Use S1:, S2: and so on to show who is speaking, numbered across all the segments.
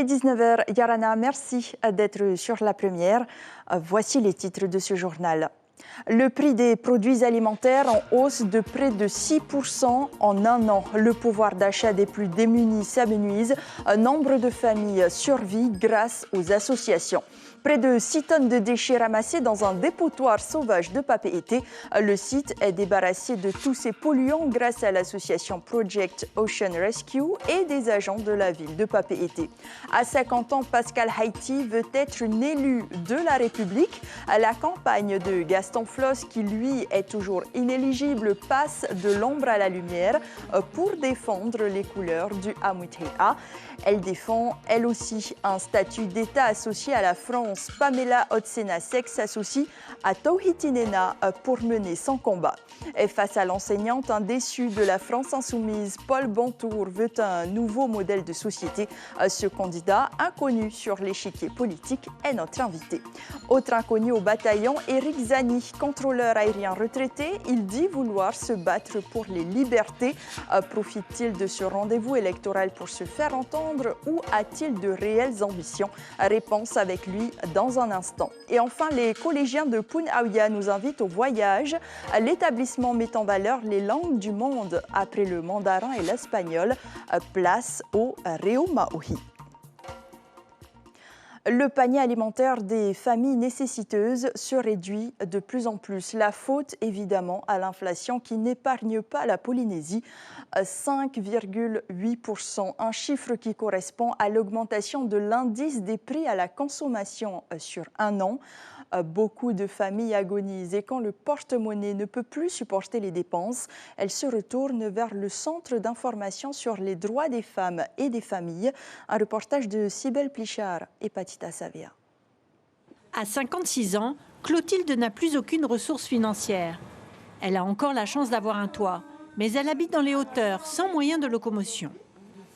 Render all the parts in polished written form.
S1: Il est 19 h. Yarana, merci d'être sur la première. Voici les titres de ce journal. Le prix des produits alimentaires en hausse de près de 6% en un an. Le pouvoir d'achat des plus démunis s'amenuise. Nombre de familles survit grâce aux associations. Près de 6 tonnes de déchets ramassés dans un dépotoir sauvage de Papeete. Le site est débarrassé de tous ces polluants grâce à l'association Project Ocean Rescue et des agents de la ville de Papeete. À 50 ans, Pascal Haïti veut être une élue de la République. La campagne de Gaston Floss, qui lui est toujours inéligible, passe de l'ombre à la lumière pour défendre les couleurs du Amouiteha. Elle défend, elle aussi, un statut d'État associé à la France. Pamela Otsenasek s'associe à Tauhitinena pour mener son combat. Et face à l'enseignante, un déçu de la France insoumise, Paul Bontour, veut un nouveau modèle de société. Ce candidat, inconnu sur l'échiquier politique, est notre invité. Autre inconnu au bataillon, Éric Zani, contrôleur aérien retraité. Il dit vouloir se battre pour les libertés. Profite-t-il de ce rendez-vous électoral pour se faire entendre ou a-t-il de réelles ambitions? Réponse avec lui dans un instant. Et enfin, les collégiens de Punaouia nous invitent au voyage. L'établissement met en valeur les langues du monde. Après le mandarin et l'espagnol, place au Reo Maohi. Le panier alimentaire des familles nécessiteuses se réduit de plus en plus. La faute, évidemment, à l'inflation qui n'épargne pas la Polynésie. 5,8%, un chiffre qui correspond à l'augmentation de l'indice des prix à la consommation sur un an. Beaucoup de familles agonisent et quand le porte-monnaie ne peut plus supporter les dépenses, elles se retournent vers le Centre d'information sur les droits des femmes et des familles. Un reportage de Sibel Plichard et Patita Savia.
S2: À 56 ans, Clotilde n'a plus aucune ressource financière. Elle a encore la chance d'avoir un toit, mais elle habite dans les hauteurs, sans moyen de locomotion.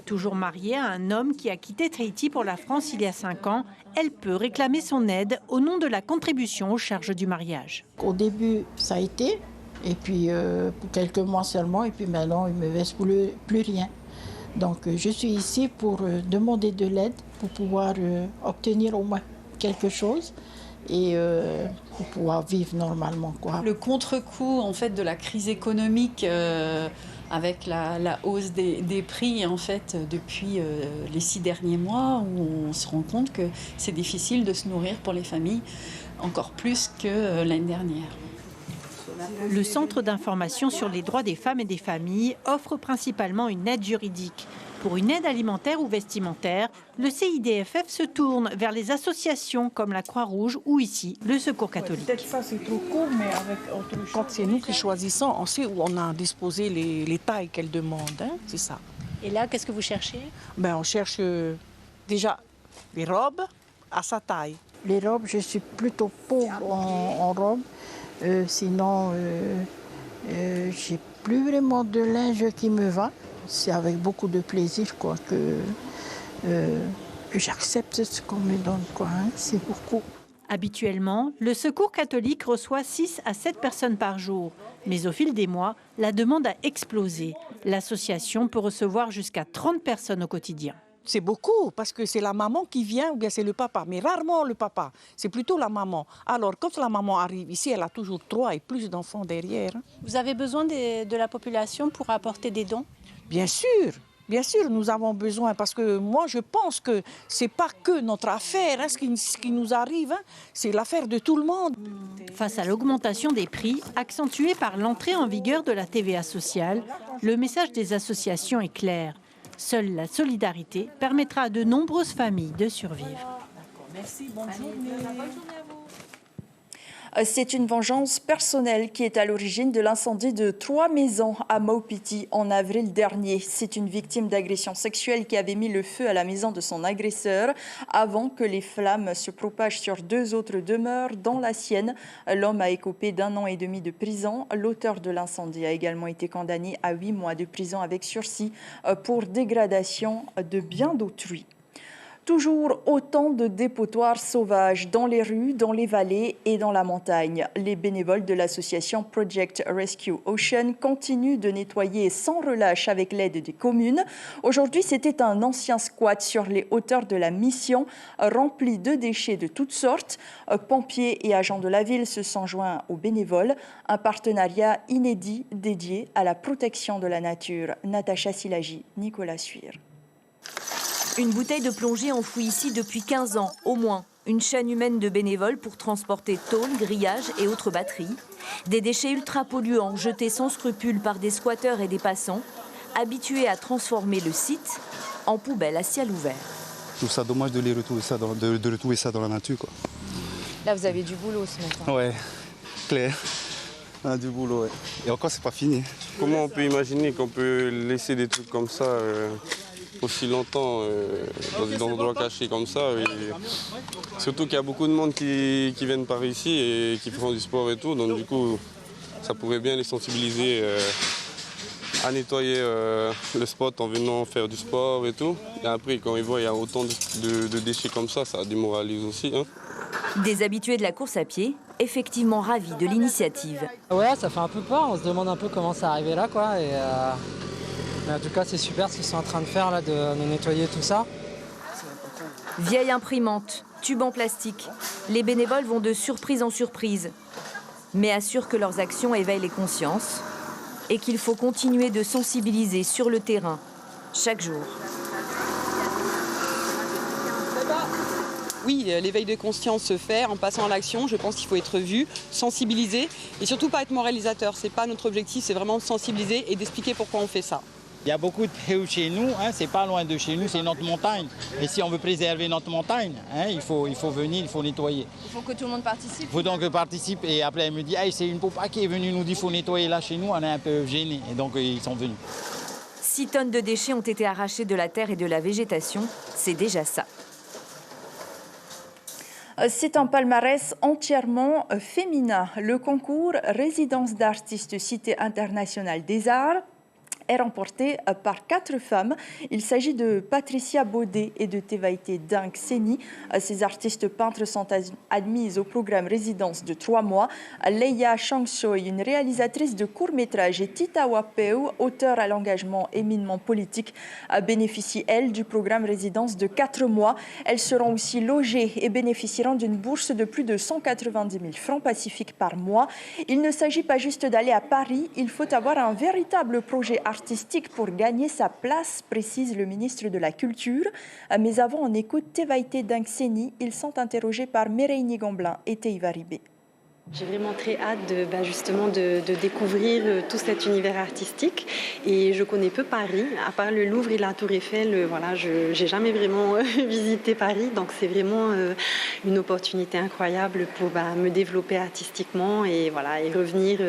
S2: Toujours mariée à un homme qui a quitté Tahiti pour la France il y a 5 ans, elle peut réclamer son aide au nom de la contribution aux charges du mariage.
S3: Au début, ça a été, et puis pour quelques mois seulement, et puis maintenant, il ne me verse plus rien. Donc je suis ici pour demander de l'aide, pour pouvoir obtenir au moins quelque chose et pour pouvoir vivre normalement, quoi.
S4: Le contre-coup en fait, de la crise économique avec la hausse des prix en fait, depuis les 6 derniers mois, où on se rend compte que c'est difficile de se nourrir pour les familles, encore plus que l'année dernière.
S2: Le Centre d'information sur les droits des femmes et des familles offre principalement une aide juridique. Pour une aide alimentaire ou vestimentaire, le CIDFF se tourne vers les associations comme la Croix-Rouge ou ici le Secours catholique.
S5: Peut-être ça c'est trop court, mais avec autre chose. Quand c'est nous qui choisissons, on sait où on a disposé les tailles qu'elle demande, hein, c'est ça.
S2: Et là, qu'est-ce que vous cherchez?
S5: On cherche déjà les robes à sa taille.
S3: Les robes, je suis plutôt pauvre en robes. Sinon, j'ai plus vraiment de linge qui me va. C'est avec beaucoup de plaisir quoi, que j'accepte ce qu'on me donne. Quoi, hein. C'est beaucoup.
S2: Habituellement, le Secours catholique reçoit 6 à 7 personnes par jour. Mais au fil des mois, la demande a explosé. L'association peut recevoir jusqu'à 30 personnes au quotidien.
S5: C'est beaucoup, parce que c'est la maman qui vient ou bien c'est le papa, mais rarement le papa, c'est plutôt la maman. Alors, quand la maman arrive ici, elle a toujours 3 et plus d'enfants derrière.
S2: Vous avez besoin de la population pour apporter des dons?
S5: Bien sûr, nous avons besoin, parce que moi, je pense que ce n'est pas que notre affaire, hein, ce qui nous arrive, hein, c'est l'affaire de tout le monde.
S2: Face à l'augmentation des prix, accentuée par l'entrée en vigueur de la TVA sociale, le message des associations est clair. Seule la solidarité permettra à de nombreuses familles de survivre.
S5: Merci, bonne journée.
S1: C'est une vengeance personnelle qui est à l'origine de l'incendie de 3 maisons à Maupiti en avril dernier. C'est une victime d'agression sexuelle qui avait mis le feu à la maison de son agresseur avant que les flammes se propagent sur 2 autres demeures, dont la sienne. L'homme a écopé d'1 an et demi de prison. L'auteur de l'incendie a également été condamné à 8 mois de prison avec sursis pour dégradation de biens d'autrui. Toujours autant de dépotoirs sauvages dans les rues, dans les vallées et dans la montagne. Les bénévoles de l'association Project Rescue Ocean continuent de nettoyer sans relâche avec l'aide des communes. Aujourd'hui, c'était un ancien squat sur les hauteurs de la Mission, rempli de déchets de toutes sortes. Pompiers et agents de la ville se sont joints aux bénévoles. Un partenariat inédit dédié à la protection de la nature. Natacha Silagi, Nicolas Suir.
S6: Une bouteille de plongée enfouie ici depuis 15 ans, au moins. Une chaîne humaine de bénévoles pour transporter tôles, grillages et autres batteries. Des déchets ultra polluants jetés sans scrupule par des squatteurs et des passants, habitués à transformer le site en poubelle à ciel ouvert.
S7: Je trouve ça dommage de retrouver ça dans la nature, quoi.
S8: Là, vous avez du boulot ce matin.
S7: Ouais, clair. On a du boulot, ouais. Et encore, c'est pas fini.
S9: Comment on peut imaginer qu'on peut laisser des trucs comme ça aussi longtemps dans des endroits cachés comme ça. Et surtout qu'il y a beaucoup de monde qui viennent par ici et qui font du sport et tout. Donc du coup, ça pourrait bien les sensibiliser à nettoyer le spot en venant faire du sport et tout. Et après, quand ils voient qu'il y a autant de déchets comme ça démoralise aussi. Hein.
S6: Des habitués de la course à pied, effectivement ravis de l'initiative.
S10: Ouais, ça fait un peu peur. On se demande un peu comment c'est arrivé là, quoi. Mais en tout cas, c'est super ce qu'ils sont en train de faire, là, de nettoyer tout ça.
S6: Vieille imprimante, tube en plastique. Les bénévoles vont de surprise en surprise, mais assurent que leurs actions éveillent les consciences et qu'il faut continuer de sensibiliser sur le terrain, chaque jour.
S11: Oui, l'éveil de conscience se fait en passant à l'action. Je pense qu'il faut être vu, sensibilisé et surtout pas être moralisateur. C'est pas notre objectif, c'est vraiment de sensibiliser et d'expliquer pourquoi on fait ça.
S12: Il y a beaucoup de héros chez nous, hein, c'est pas loin de chez nous, c'est notre montagne. Et si on veut préserver notre montagne, hein, il faut venir, il faut nettoyer.
S8: Il faut que tout le monde participe.
S12: Il faut donc que participe et après elle me dit hey, c'est une popa qui est venue nous dire qu'il faut nettoyer là chez nous, on est un peu gênés et donc ils sont venus.
S6: 6 tonnes de déchets ont été arrachés de la terre et de la végétation, c'est déjà ça.
S1: C'est un palmarès entièrement féminin. Le concours Résidence d'artistes Cité internationale des arts est remporté par 4 femmes. Il s'agit de Patricia Baudet et de Tevaïté Dinkseni. Ces artistes peintres sont admises au programme Résidence de 3 mois. Leia Changsoy, une réalisatrice de court-métrage, et Tita Wapeu, auteure à l'engagement éminemment politique, bénéficient, elles, du programme Résidence de 4 mois. Elles seront aussi logées et bénéficieront d'une bourse de plus de 190 000 francs pacifiques par mois. Il ne s'agit pas juste d'aller à Paris, il faut avoir un véritable projet artistique pour gagner sa place, précise le ministre de la Culture. Mais avant, on écoute Tevaïté Dinkseni. Ils sont interrogés par Mereini Gomblin et Teiva Ribé.
S13: J'ai vraiment très hâte justement de découvrir tout cet univers artistique. Et je connais peu Paris, à part le Louvre et la Tour Eiffel. Voilà, je n'ai jamais vraiment visité Paris. Donc c'est vraiment une opportunité incroyable pour me développer artistiquement et, voilà, et revenir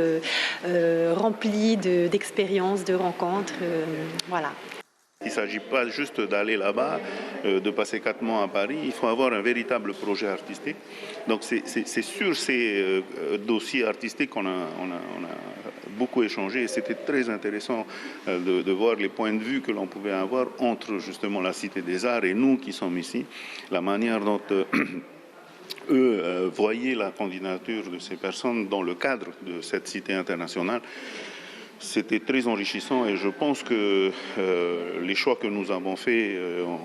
S13: rempli d'expériences, de rencontres. Voilà.
S14: Il ne s'agit pas juste d'aller là-bas, de passer 4 mois à Paris, il faut avoir un véritable projet artistique. Donc c'est sur ces dossiers artistiques qu'on a beaucoup échangé et c'était très intéressant de voir les points de vue que l'on pouvait avoir entre justement la Cité des Arts et nous qui sommes ici, la manière dont eux voyaient la candidature de ces personnes dans le cadre de cette Cité internationale. C'était très enrichissant et je pense que les choix que nous avons faits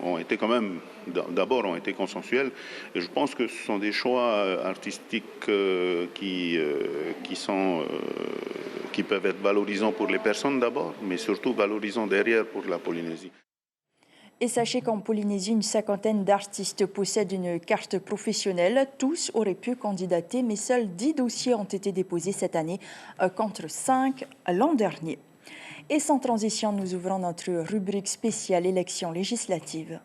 S14: ont été quand même, d'abord ont été consensuels. Et je pense que ce sont des choix artistiques qui peuvent être valorisants pour les personnes d'abord, mais surtout valorisants derrière pour la Polynésie.
S1: Et sachez qu'en Polynésie, une 50aine d'artistes possèdent une carte professionnelle. Tous auraient pu candidater, mais seuls 10 dossiers ont été déposés cette année, contre 5 l'an dernier. Et sans transition, nous ouvrons notre rubrique spéciale élections législatives.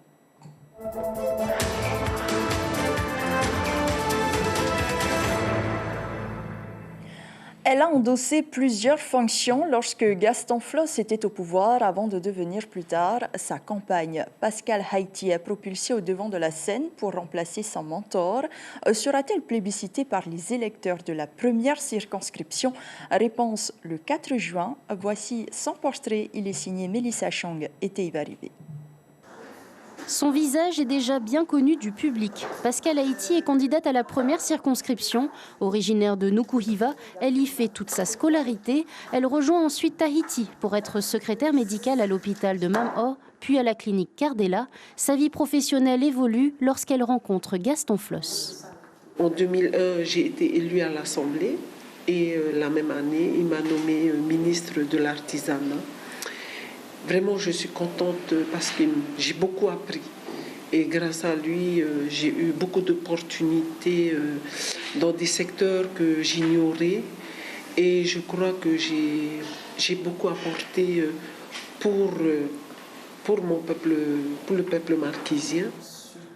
S1: Elle a endossé plusieurs fonctions lorsque Gaston Floss était au pouvoir avant de devenir plus tard sa compagne. Pascal Haïti est propulsée au devant de la scène pour remplacer son mentor. Sera-t-elle plébiscitée par les électeurs de la première circonscription? Réponse le 4 juin. Voici son portrait. Il est signé Mélissa Chong et Teiva Ribé.
S15: Son visage est déjà bien connu du public. Pascal Haïti est candidate à la première circonscription. Originaire de Nukuhiva, elle y fait toute sa scolarité. Elle rejoint ensuite Tahiti pour être secrétaire médicale à l'hôpital de Mamor, puis à la clinique Cardella. Sa vie professionnelle évolue lorsqu'elle rencontre Gaston Floss.
S16: En 2001, j'ai été élue à l'Assemblée et la même année, il m'a nommée ministre de l'Artisanat. Vraiment, je suis contente parce que j'ai beaucoup appris. Et grâce à lui, j'ai eu beaucoup d'opportunités dans des secteurs que j'ignorais. Et je crois que j'ai beaucoup apporté pour mon peuple, pour le peuple marquisien.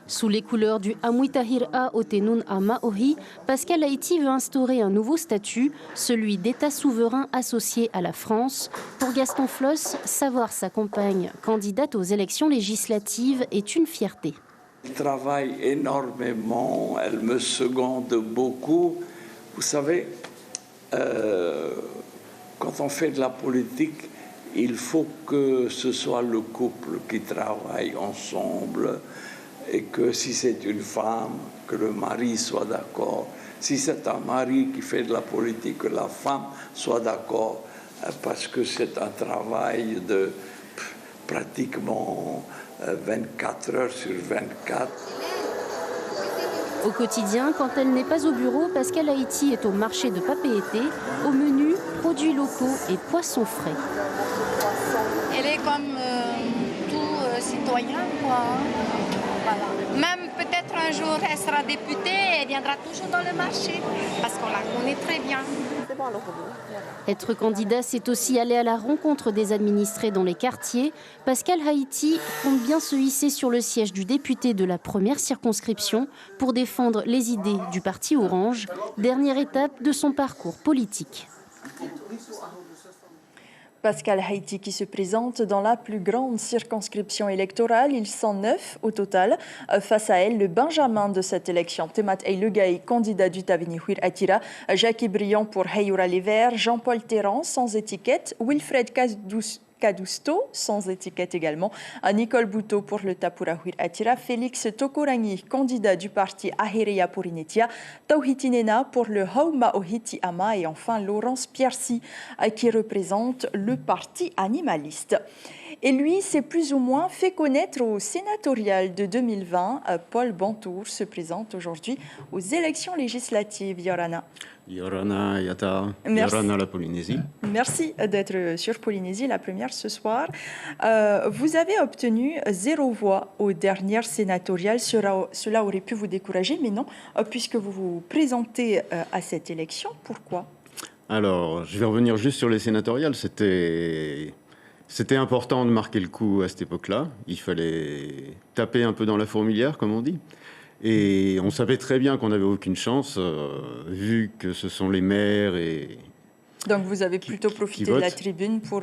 S15: Sous les couleurs du Amuitahir'a Otenun à Maori, Pascal Haïti veut instaurer un nouveau statut, celui d'État souverain associé à la France. Pour Gaston Floss, savoir sa compagne candidate aux élections législatives est une fierté.
S17: Elle travaille énormément, elle me seconde beaucoup. Vous savez, quand on fait de la politique, il faut que ce soit le couple qui travaille ensemble. Et que si c'est une femme, que le mari soit d'accord. Si c'est un mari qui fait de la politique, que la femme soit d'accord. Parce que c'est un travail de pratiquement 24 heures sur 24.
S15: Au quotidien, quand elle n'est pas au bureau, Pascal Haïti est au marché de Papeete. Au menu, produits locaux et poissons frais.
S18: Elle est comme tout citoyen, quoi. Voilà. Même peut-être un jour elle sera députée, elle viendra toujours dans le marché parce qu'on la connaît très bien.
S15: Être candidat, c'est aussi aller à la rencontre des administrés dans les quartiers. Pascal Haïti compte bien se hisser sur le siège du député de la première circonscription pour défendre les idées du parti Orange, dernière étape de son parcours politique.
S1: Pascal Haïti qui se présente dans la plus grande circonscription électorale. Ils sont 9 au total. Face à elle, le Benjamin de cette élection, Temat Eilegaï, candidat du Tavini Huir Atira, Jackie Briand pour Heyoura Les Verts, Jean-Paul Terran sans étiquette, Wilfred Cadusto, sans étiquette également, Nicole Bouteau pour le Tapura Huir Atira, Félix Tokorangi, candidat du parti Aherea Purinetia, Tauhiti Nena pour le Hauma Ohiti Ama et enfin Laurence Piercy qui représente le parti animaliste. Et lui s'est plus ou moins fait connaître au sénatorial de 2020. Paul Bantour se présente aujourd'hui aux élections législatives. Yorana.
S19: Yorana, Yata,
S1: Merci.
S19: Yorana la Polynésie.
S1: Merci d'être sur Polynésie, la première ce soir. Vous avez obtenu 0 voix aux dernières sénatoriales. Cela aurait pu vous décourager, mais non, puisque vous vous présentez à cette élection. Pourquoi ?
S19: Alors, je vais revenir juste sur les sénatoriales. C'était important de marquer le coup à cette époque-là. Il fallait taper un peu dans la fourmilière, comme on dit. Et on savait très bien qu'on n'avait aucune chance, vu que ce sont les maires et...
S1: Donc vous avez plutôt profité de la tribune pour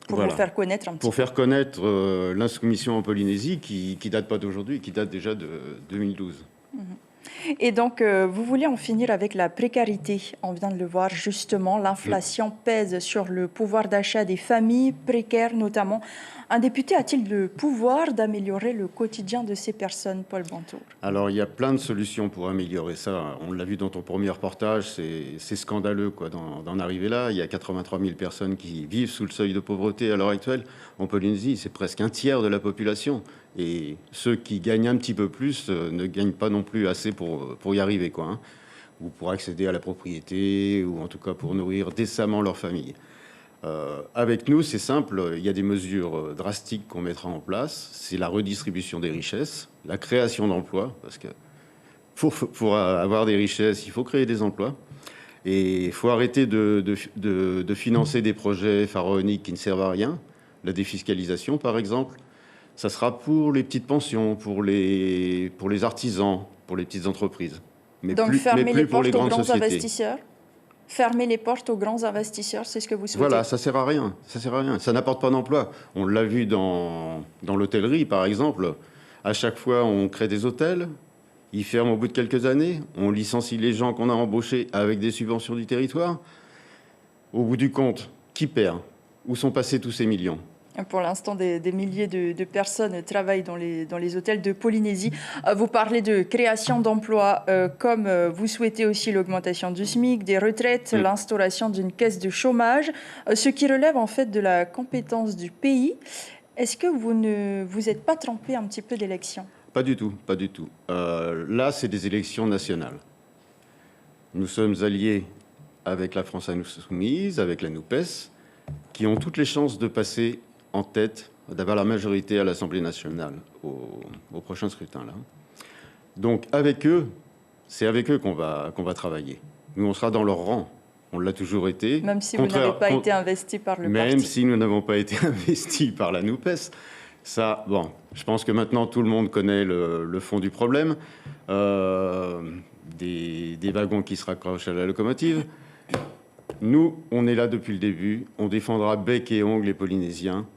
S19: voilà,
S1: vous faire connaître un petit peu.
S19: Pour faire connaître l'insoumission en Polynésie, qui date pas d'aujourd'hui, qui date déjà de 2012.
S1: Et donc, vous voulez en finir avec la précarité. On vient de le voir justement, l'inflation pèse sur le pouvoir d'achat des familles précaires notamment. Un député a-t-il le pouvoir d'améliorer le quotidien de ces personnes, Paul Bantour ?
S19: Alors, il y a plein de solutions pour améliorer ça. On l'a vu dans ton premier reportage, c'est scandaleux quoi, d'en arriver là. Il y a 83 000 personnes qui vivent sous le seuil de pauvreté à l'heure actuelle. En Polynésie, c'est presque un tiers de la population. Et ceux qui gagnent un petit peu plus ne gagnent pas non plus assez pour y arriver, quoi, hein. Ou pour accéder à la propriété, ou en tout cas pour nourrir décemment leur famille. Avec nous, c'est simple, il y a des mesures drastiques qu'on mettra en place. C'est la redistribution des richesses, la création d'emplois, parce que pour avoir des richesses, il faut créer des emplois. Et il faut arrêter de financer des projets pharaoniques qui ne servent à rien. La défiscalisation, par exemple, ça sera pour les petites pensions, pour les artisans, pour les petites entreprises. Mais
S1: donc
S19: plus,
S1: fermer
S19: mais plus
S1: les
S19: pour
S1: portes
S19: les
S1: aux
S19: grandes
S1: grands
S19: sociétés.
S1: investisseurs. Fermer les portes aux grands investisseurs, c'est ce que vous souhaitez.
S19: Voilà, ça sert à rien. Ça sert à rien. Ça n'apporte pas d'emploi. On l'a vu dans l'hôtellerie, par exemple. À chaque fois, on crée des hôtels. Ils ferment au bout de quelques années. On licencie les gens qu'on a embauchés avec des subventions du territoire. Au bout du compte, qui perd ? Où sont passés tous ces millions ?
S1: Pour l'instant, des milliers de personnes travaillent dans les hôtels de Polynésie. Vous parlez de création d'emplois, comme vous souhaitez aussi l'augmentation du SMIC, des retraites, l'instauration d'une caisse de chômage, ce qui relève en fait de la compétence du pays. Est-ce que vous ne vous êtes pas trompé un petit peu d'élection?
S19: Pas du tout, pas du tout. Là, c'est des élections nationales. Nous sommes alliés avec la France Insoumise, avec la NUPES, qui ont toutes les chances de passer en tête, d'avoir la majorité à l'Assemblée nationale au prochain scrutin. Là. Donc avec eux, c'est avec eux qu'on va travailler. Nous, on sera dans leur rang. On l'a toujours été.
S1: Même si vous n'avez pas été investi par le parti.
S19: Même si nous n'avons pas été investis par la NUPES. Ça, bon, je pense que maintenant tout le monde connaît le fond du problème. Des wagons qui se raccrochent à la locomotive. Nous, on est là depuis le début. On défendra bec et ongles les Polynésiens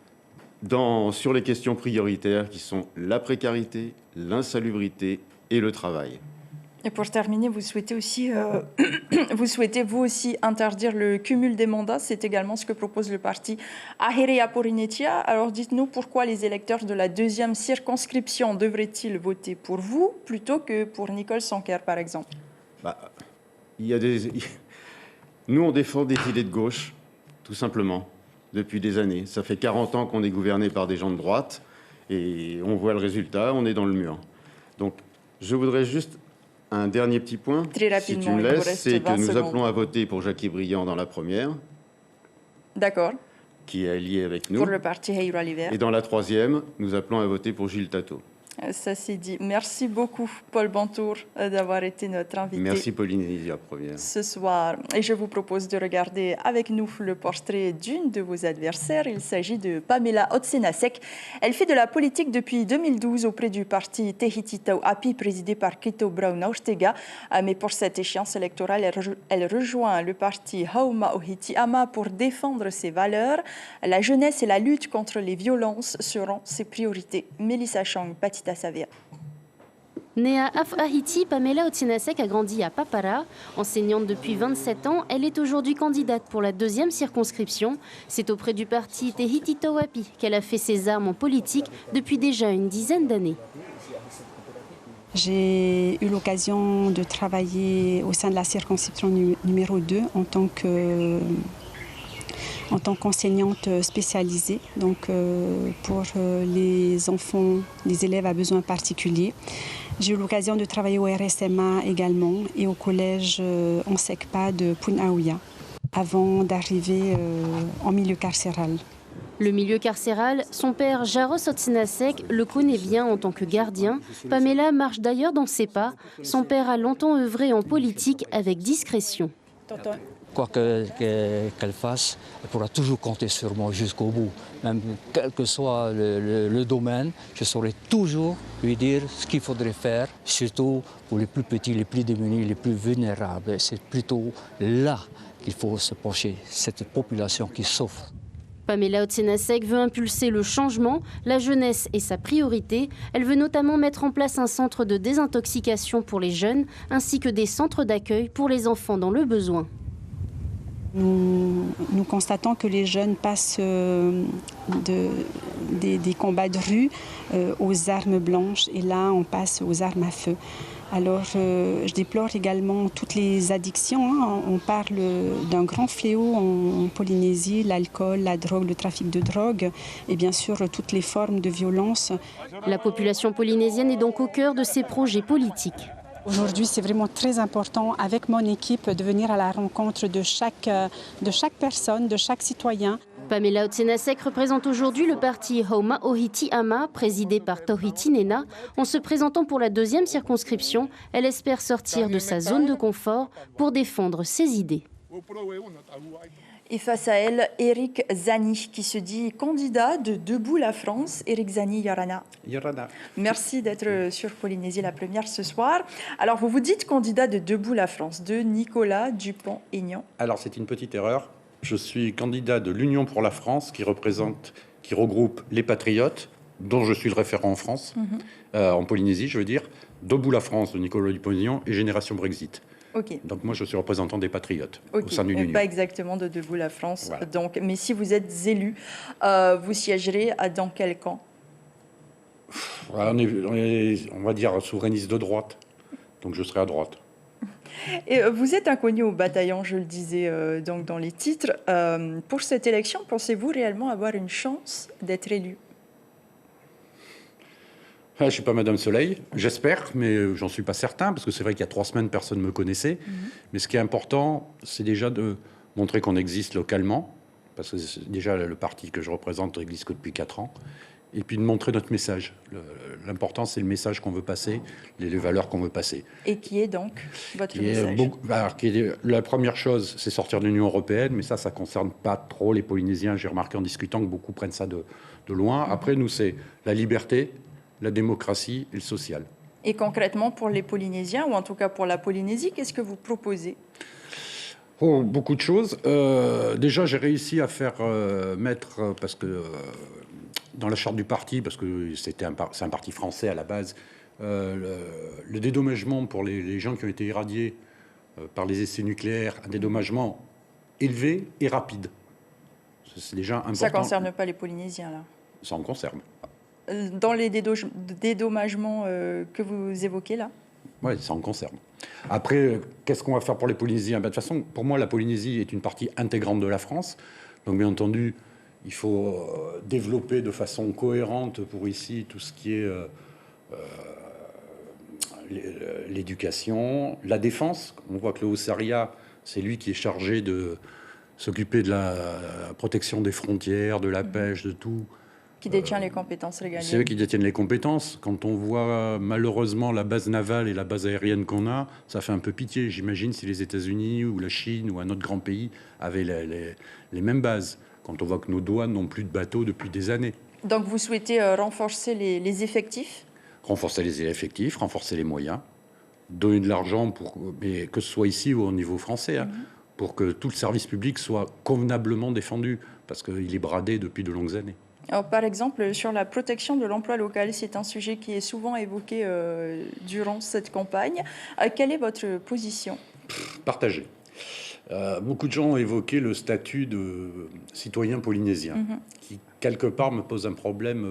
S19: sur les questions prioritaires qui sont la précarité, l'insalubrité et le travail.
S1: Et pour terminer, vous souhaitez vous aussi interdire le cumul des mandats. C'est également ce que propose le parti Ahirea Porinetia. Alors dites-nous pourquoi les électeurs de la 2e circonscription devraient-ils voter pour vous plutôt que pour Nicole Sanquer, par exemple?
S19: Nous, on défend des idées de gauche, tout simplement, depuis des années. Ça fait 40 ans qu'on est gouverné par des gens de droite et on voit le résultat, on est dans le mur. Donc, je voudrais juste un dernier petit point, si tu me laisses, c'est que nous appelons à voter pour Jackie Briand dans la première.
S1: D'accord.
S19: Qui est allié avec nous.
S1: Pour le parti Heira l'hiver.
S19: Et dans la 3e, nous appelons à voter pour Gilles Tato.
S1: Ça c'est dit. Merci beaucoup, Paul Bantour, d'avoir été notre invité.
S19: Merci, Polynésie Première.
S1: Ce soir. Et je vous propose de regarder avec nous le portrait d'une de vos adversaires. Il s'agit de Pamela Otsenasek. Elle fait de la politique depuis 2012 auprès du parti Tahiti Tauapi, présidé par Kito Brown Ortega. Mais pour cette échéance électorale, elle rejoint le parti Hauma Ohiti Ama pour défendre ses valeurs. La jeunesse et la lutte contre les violences seront ses priorités. Mélissa Chang, Patita Savia.
S15: Née à Af-Ahiti, Pamela Otsenasek a grandi à Papara. Enseignante depuis 27 ans, elle est aujourd'hui candidate pour la 2e circonscription. C'est auprès du parti Tahiti Tauapi qu'elle a fait ses armes en politique depuis déjà une dizaine d'années.
S20: J'ai eu l'occasion de travailler au sein de la circonscription numéro 2 en tant qu'enseignante spécialisée, donc pour les enfants, les élèves à besoins particuliers. J'ai eu l'occasion de travailler au RSMA également et au collège Onsekpa de Punaouia avant d'arriver en milieu carcéral.
S15: Le milieu carcéral, son père Jaros Otsenasek le connaît bien en tant que gardien. Pamela marche d'ailleurs dans ses pas. Son père a longtemps œuvré en politique avec discrétion.
S21: Quoi qu'elle fasse, elle pourra toujours compter sur moi jusqu'au bout. Même quel que soit le domaine, je saurai toujours lui dire ce qu'il faudrait faire, surtout pour les plus petits, les plus démunis, les plus vulnérables. C'est plutôt là qu'il faut se pencher, cette population qui souffre.
S15: Pamela Otsenasek veut impulser le changement, la jeunesse est sa priorité. Elle veut notamment mettre en place un centre de désintoxication pour les jeunes, ainsi que des centres d'accueil pour les enfants dans le besoin.
S20: Nous constatons que les jeunes passent des combats de rue aux armes blanches et là on passe aux armes à feu. Alors je déplore également toutes les addictions. On parle d'un grand fléau en Polynésie, l'alcool, la drogue, le trafic de drogue et bien sûr toutes les formes de violence.
S15: La population polynésienne est donc au cœur de ces projets politiques.
S20: Aujourd'hui, c'est vraiment très important, avec mon équipe, de venir à la rencontre de chaque personne, de chaque citoyen.
S15: Pamela Otsenasek représente aujourd'hui le parti Hauma Ohiti Ama, présidé par Tauhiti Nena. En se présentant pour la 2e circonscription, elle espère sortir de sa zone de confort pour défendre ses idées.
S1: Et face à elle, Eric Zani, qui se dit candidat de Debout la France. Eric Zani, Yorana.
S22: Yorana.
S1: Merci d'être sur Polynésie la première ce soir. Alors, vous vous dites candidat de Debout la France, de Nicolas Dupont-Aignan.
S22: Alors, c'est une petite erreur. Je suis candidat de l'Union pour la France, qui regroupe les Patriotes, dont je suis le référent en France, en Polynésie, je veux dire, Debout la France de Nicolas Dupont-Aignan et Génération Brexit.
S1: Ok.
S22: Donc moi, je suis représentant des Patriotes
S1: Ok.
S22: au sein de l'Union.
S1: Pas exactement de Debout la France.
S22: Voilà.
S1: Donc, mais si vous êtes élu, vous siégerez dans quel camp?
S22: On va dire souverainiste de droite. Donc je serai à droite.
S1: Et vous êtes inconnu au bataillon, je le disais donc dans les titres. Pour cette élection, pensez-vous réellement avoir une chance d'être élu?
S22: Je ne suis pas Madame Soleil, j'espère, mais j'en suis pas certain, parce que c'est vrai qu'il y a 3 semaines, personne ne me connaissait. Mais ce qui est important, c'est déjà de montrer qu'on existe localement, parce que déjà le parti que je représente n'existe que depuis 4 ans, et puis de montrer notre message. L'important, c'est le message qu'on veut passer, les valeurs qu'on veut passer.
S1: Et qui est donc votre message?
S22: La première chose, c'est sortir de l'Union européenne, mais ça ne concerne pas trop les Polynésiens. J'ai remarqué en discutant que beaucoup prennent ça de loin. Après, nous, c'est la liberté, la démocratie et le social.
S1: Et concrètement, pour les Polynésiens, ou en tout cas pour la Polynésie, qu'est-ce que vous proposez?
S22: Oh, beaucoup de choses. Déjà, j'ai réussi à faire mettre, parce que dans la charte du parti, parce que c'est un parti français à la base, le dédommagement pour les gens qui ont été irradiés par les essais nucléaires, un dédommagement élevé et rapide. C'est déjà important.
S1: Ça ne concerne pas les Polynésiens, là?
S22: Ça en concerne.
S1: Dans les dédommagements que vous évoquez là?
S22: Oui, ça en concerne. Après, qu'est-ce qu'on va faire pour les Polynésiens? De toute façon, pour moi, la Polynésie est une partie intégrante de la France. Donc, bien entendu, il faut développer de façon cohérente pour ici tout ce qui est l'éducation, la défense. On voit que le Haut-Saria, c'est lui qui est chargé de s'occuper de la protection des frontières, de la pêche, de tout.
S1: Qui détient les compétences régaliennes.
S22: C'est eux qui détiennent les compétences. Quand on voit malheureusement la base navale et la base aérienne qu'on a, ça fait un peu pitié. J'imagine si les États-Unis ou la Chine ou un autre grand pays avaient les mêmes bases. Quand on voit que nos douanes n'ont plus de bateaux depuis des années.
S1: Donc vous souhaitez renforcer les effectifs?
S22: Renforcer les effectifs, renforcer les moyens, donner de l'argent, mais que ce soit ici ou au niveau français, pour que tout le service public soit convenablement défendu, parce qu'il est bradé depuis de longues années.
S1: Alors, par exemple, sur la protection de l'emploi local, c'est un sujet qui est souvent évoqué durant cette campagne. Quelle est votre position?
S22: Partagée. Beaucoup de gens ont évoqué le statut de citoyen polynésien, qui quelque part me pose un problème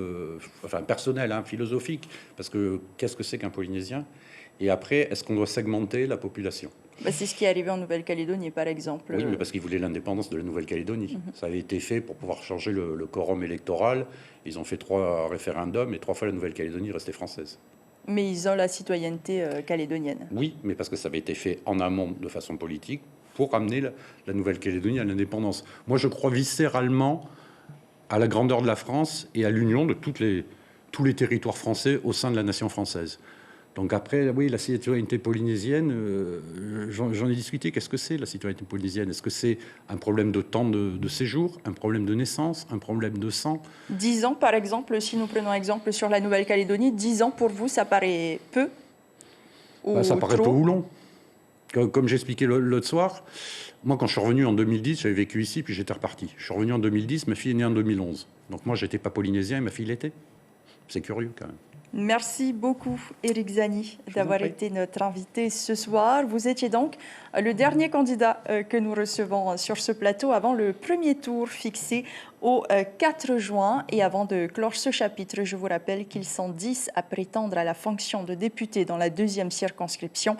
S22: personnel, philosophique, parce que qu'est-ce que c'est qu'un Polynésien? Et après, est-ce qu'on doit segmenter la population?
S1: C'est ce qui est arrivé en Nouvelle-Calédonie, par exemple.
S22: Oui, mais parce qu'ils voulaient l'indépendance de la Nouvelle-Calédonie. Ça avait été fait pour pouvoir changer le quorum électoral. Ils ont fait 3 référendums et 3 fois la Nouvelle-Calédonie restait française.
S1: Mais ils ont la citoyenneté calédonienne.
S22: Oui, mais parce que ça avait été fait en amont de façon politique pour amener la Nouvelle-Calédonie à l'indépendance. Moi, je crois viscéralement à la grandeur de la France et à l'union de tous les territoires français au sein de la nation française. Donc après, oui, la citoyenneté polynésienne, j'en ai discuté. Qu'est-ce que c'est la citoyenneté polynésienne? Est-ce que c'est un problème de temps de séjour, un problème de naissance, un problème de sang?
S1: 10 ans, par exemple, si nous prenons exemple sur la Nouvelle-Calédonie, 10 ans pour vous, ça paraît peu ou
S22: Ça paraît
S1: trop?
S22: peu ou long. Comme j'expliquais l'autre soir, moi, quand je suis revenu en 2010, j'avais vécu ici, puis j'étais reparti. Je suis revenu en 2010, ma fille est née en 2011. Donc moi, j'étais pas polynésien et ma fille l'était. C'est curieux quand même.
S1: Merci beaucoup, Éric Zani, d'avoir été notre invité ce soir. Vous étiez donc le dernier candidat que nous recevons sur ce plateau avant le premier tour fixé au 4 juin. Et avant de clore ce chapitre, je vous rappelle qu'ils sont 10 à prétendre à la fonction de député dans la 2e circonscription.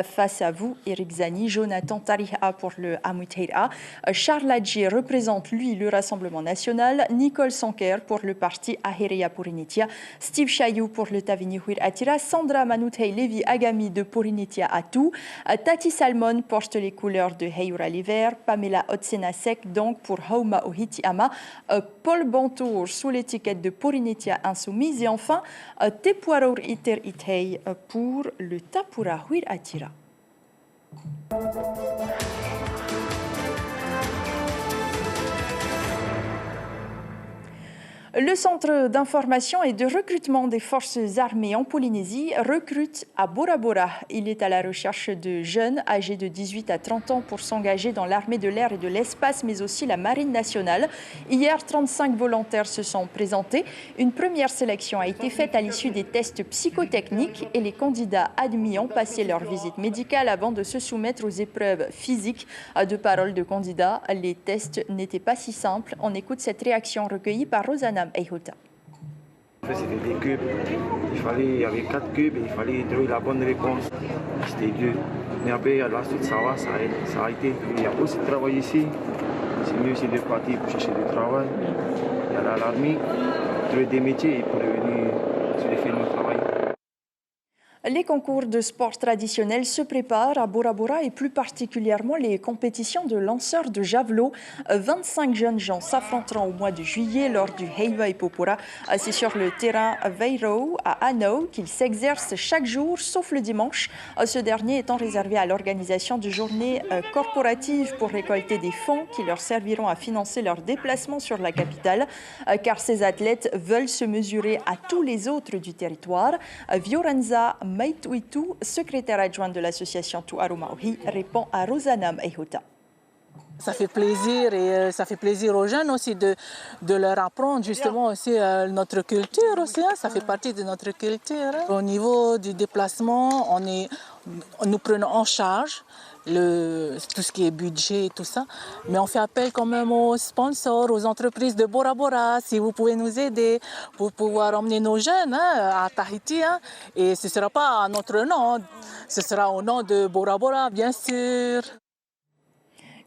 S1: Face à vous, Éric Zani, Jonathan Tariha pour le Amuteira, Charles Adjie représente, lui, le Rassemblement national, Nicole Sonker pour le parti Aherea Purinitia, Steve Chayou pour le Tavini Huir Atira, Sandra Manutei Levi Agami de Purinitia Atu, Tati Salmon porte les couleurs de Heyura Liver, Pamela Otsenasek donc pour Hauma Ohiti Ama, Paul Bantour sous l'étiquette de Purinitia Insoumise et enfin Tepuaror Iter Itei pour le Tapura Huir Atira. Le Centre d'information et de recrutement des forces armées en Polynésie recrute à Bora Bora. Il est à la recherche de jeunes âgés de 18 à 30 ans pour s'engager dans l'armée de l'air et de l'espace, mais aussi la marine nationale. Hier, 35 volontaires se sont présentés. Une première sélection a été faite à l'issue des tests psychotechniques et les candidats admis ont passé leur visite médicale avant de se soumettre aux épreuves physiques. À deux paroles de candidats, les tests n'étaient pas si simples. On écoute cette réaction recueillie par Rosanam Eihuta.
S3: En fait, c'était des cubes. Il y avait 4 cubes et il fallait trouver la bonne réponse. C'était dur. Mais après, à la suite, ça va, ça a été. Il y a aussi de travail ici. C'est mieux aussi de partir pour chercher du travail. Il y a l'armée, trouver des métiers pour devenir sur les faire notre travail.
S1: Les concours de sport traditionnels se préparent à Bora Bora et plus particulièrement les compétitions de lanceurs de javelot. 25 jeunes gens s'affronteront au mois de juillet lors du Heiwai Popora. C'est sur le terrain Veiro à Hanau qu'ils s'exercent chaque jour sauf le dimanche. Ce dernier étant réservé à l'organisation de journées corporatives pour récolter des fonds qui leur serviront à financer leurs déplacements sur la capitale. Car ces athlètes veulent se mesurer à tous les autres du territoire. Viorenza Maituitu, secrétaire adjointe de l'association Tuaru Maohi, répond à Rosanam Eihuta.
S5: Ça fait plaisir et ça fait plaisir aux jeunes aussi de leur apprendre justement aussi notre culture aussi. Ça fait partie de notre culture. Au niveau du déplacement, nous prenons en charge tout ce qui est budget et tout ça. Mais on fait appel quand même aux sponsors, aux entreprises de Bora Bora, si vous pouvez nous aider pour pouvoir emmener nos jeunes à Tahiti. Et ce ne sera pas à notre nom, ce sera au nom de Bora Bora, bien sûr.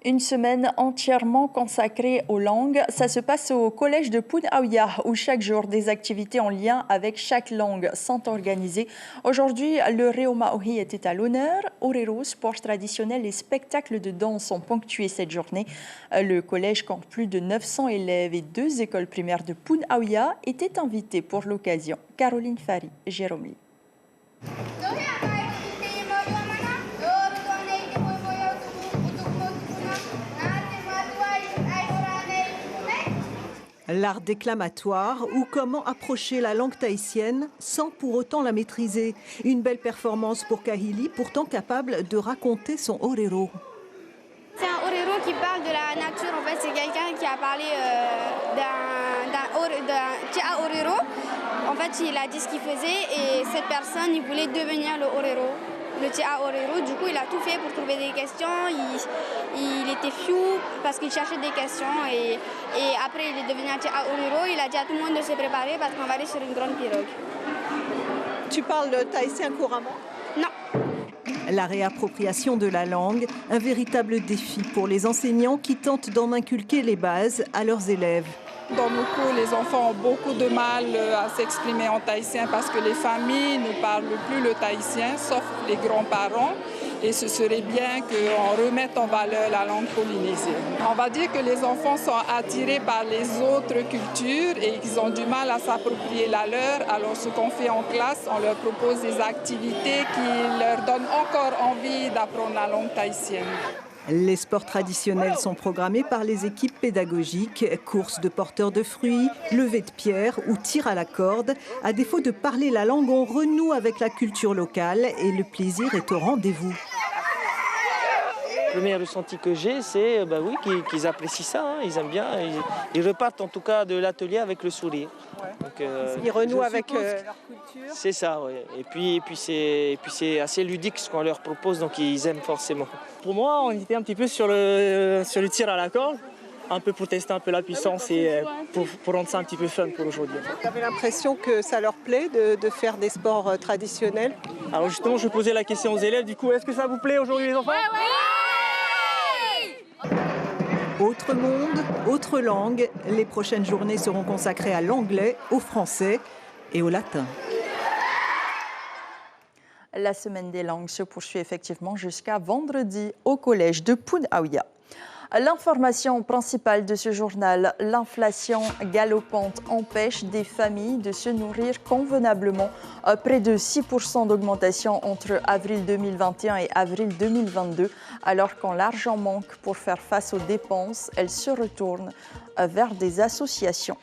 S1: Une semaine entièrement consacrée aux langues. Ça se passe au collège de Punaauia où chaque jour des activités en lien avec chaque langue sont organisées. Aujourd'hui, le Reo Maohi était à l'honneur. Orero, sport traditionnel et spectacles de danse ont ponctué cette journée. Le collège compte plus de 900 élèves et 2 écoles primaires de Punaauia étaient invitées pour l'occasion. Caroline Fari, Jérôme Lee.
S4: L'art déclamatoire ou comment approcher la langue tahitienne sans pour autant la maîtriser. Une belle performance pour Kahili, pourtant capable de raconter son orero.
S23: C'est un orero qui parle de la nature. En fait, c'est quelqu'un qui a parlé d'un tia orero. En fait, il a dit ce qu'il faisait et cette personne, il voulait devenir le orero. Le tia orero, du coup, il a tout fait pour trouver des questions. Il était fou parce qu'il cherchait des questions et après, il est devenu un tia orero. Il a dit à tout le monde de se préparer parce qu'on va aller sur une grande pirogue.
S4: Tu parles tahitien couramment?
S23: Non.
S4: La réappropriation de la langue, un véritable défi pour les enseignants qui tentent d'en inculquer les bases à leurs élèves.
S24: Dans nos cours, les enfants ont beaucoup de mal à s'exprimer en tahitien parce que les familles ne parlent plus le tahitien, sauf les grands-parents. Et ce serait bien qu'on remette en valeur la langue polynésienne. On va dire que les enfants sont attirés par les autres cultures et qu'ils ont du mal à s'approprier la leur. Alors ce qu'on fait en classe, on leur propose des activités qui leur donnent encore envie d'apprendre la langue tahitienne.
S4: Les sports traditionnels sont programmés par les équipes pédagogiques, courses de porteurs de fruits, levée de pierre ou tir à la corde. À défaut de parler la langue, on renoue avec la culture locale et le plaisir est au rendez-vous.
S25: Le premier ressenti que j'ai, c'est qu'ils apprécient ça, ils aiment bien. Ils repartent en tout cas de l'atelier avec le sourire. Donc,
S4: ils renouent avec leur culture.
S25: C'est ça, oui. Et puis c'est assez ludique ce qu'on leur propose, donc ils aiment forcément.
S26: Pour moi, on était un petit peu sur le tir à la corde, un peu pour tester un peu la puissance et pour rendre ça un petit peu fun pour aujourd'hui.
S4: Vous avez l'impression que ça leur plaît de faire des sports traditionnels?
S26: Alors justement, je posais la question aux élèves, du coup, est-ce que ça vous plaît aujourd'hui les enfants?
S4: Autre monde, autre langue, les prochaines journées seront consacrées à l'anglais, au français et au latin.
S1: La semaine des langues se poursuit effectivement jusqu'à vendredi au collège de Punaauia. L'information principale de ce journal, l'inflation galopante empêche des familles de se nourrir convenablement. Près de 6% d'augmentation entre avril 2021 et avril 2022. Alors quand l'argent manque pour faire face aux dépenses, elles se retournent vers des associations.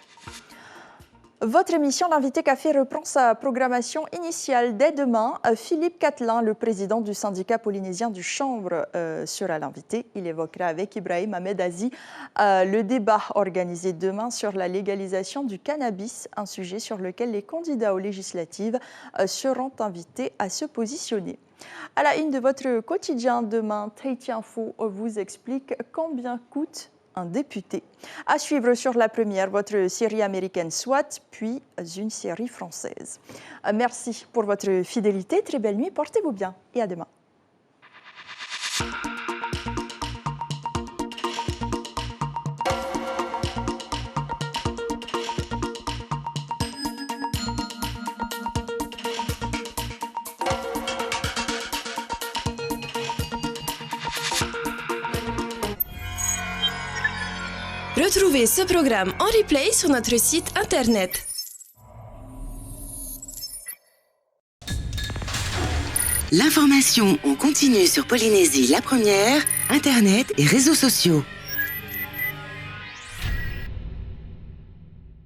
S1: Votre émission L'Invité Café reprend sa programmation initiale dès demain. Philippe Catelin, le président du syndicat polynésien du chanvre, sera l'invité. Il évoquera avec Ibrahim Ahmed Aziz le débat organisé demain sur la légalisation du cannabis, un sujet sur lequel les candidats aux législatives seront invités à se positionner. À la une de votre quotidien demain, Tahiti Info vous explique combien coûte un député. À suivre sur la première, votre série américaine SWAT, puis une série française. Merci pour votre fidélité. Très belle nuit. Portez-vous bien et à demain.
S2: Retrouvez ce programme en replay sur notre site internet.
S7: L'information en continu sur Polynésie la première, internet et réseaux sociaux.